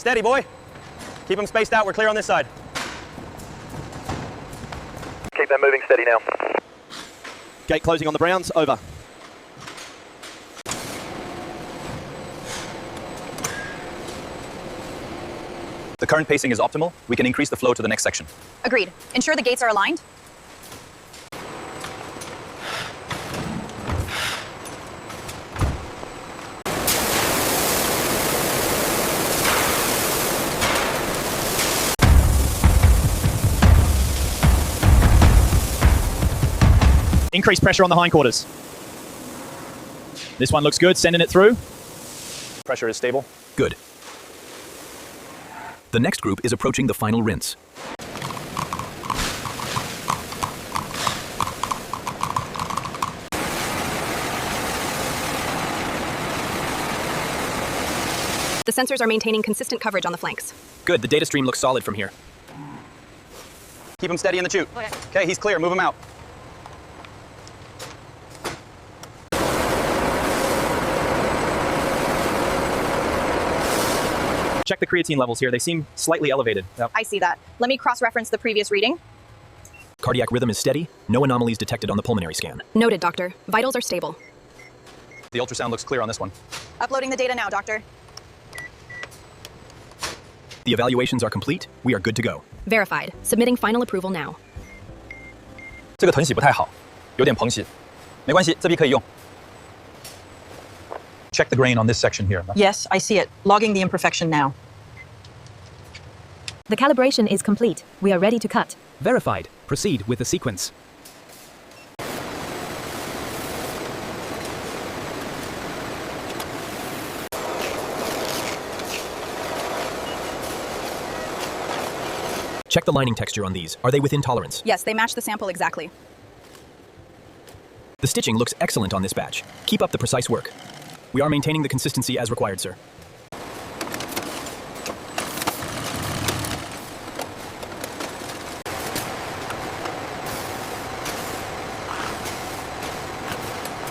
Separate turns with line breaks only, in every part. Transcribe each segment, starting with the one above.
Steady, boy. Keep them spaced out. We're clear on this side.
Keep them moving steady now.
Gate closing on the browns. Over.
The current pacing is optimal. We can increase the flow to the next section.
Agreed. Ensure the gates are aligned.
Increase pressure on the hindquarters. This one looks good, sending it through.
Pressure is stable.
Good. The next group is approaching the final rinse.
The sensors are maintaining consistent coverage on the flanks.
Good, the data stream looks solid from here.
Keep him steady in the chute. Okay, he's clear. Move him out.
Check the creatine levels here. They seem slightly elevated. Yep.
I see that. Let me cross-reference the previous reading.
Cardiac rhythm is steady. No anomalies detected on the pulmonary scan.
Noted, Doctor. Vitals are stable.
The ultrasound looks clear on this one.
Uploading the data now, Doctor.
The evaluations are complete. We are good to go.
Verified. Submitting final approval now.
这个誊洗不太好，有点膨洗。没关系，这批可以用。Check the grain on this section here.
Yes, I see it. Logging the imperfection now.
The calibration is complete. We are ready to cut.
Verified. Proceed with the sequence. Check the lining texture on these. Are they within tolerance?
Yes, they match the sample exactly.
The stitching looks excellent on this batch. Keep up the precise work. We are maintaining the consistency as required, sir.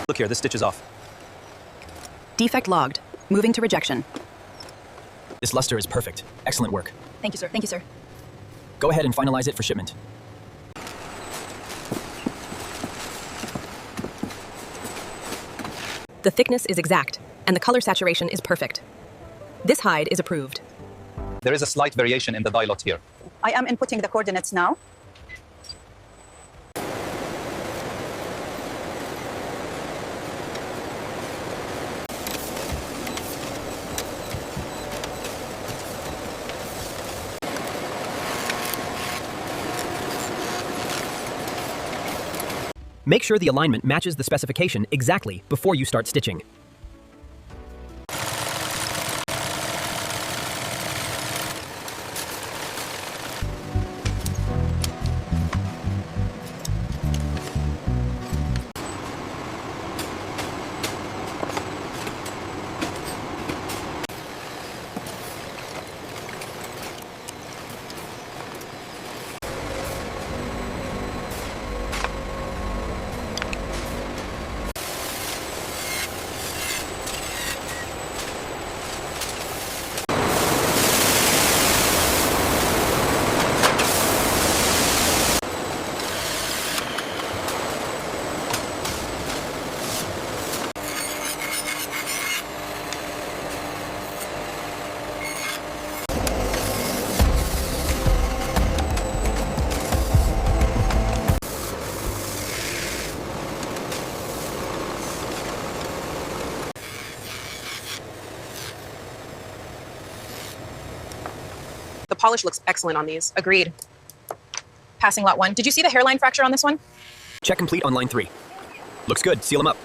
Look here, this stitch is off.
Defect logged. Moving to rejection.
This luster is perfect. Excellent work.
Thank you, sir. Thank you, sir.
Go ahead and finalize it for shipment.
The thickness is exact, and the color saturation is perfect. This hide is approved.
There is a slight variation in the dye lot here.
I am inputting the coordinates now.
Make sure the alignment matches the specification exactly before you start stitching.
The polish looks excellent on these. Agreed. Passing lot 1. Did you see the hairline fracture on this one?
Check complete on line 3. Looks good. Seal them up.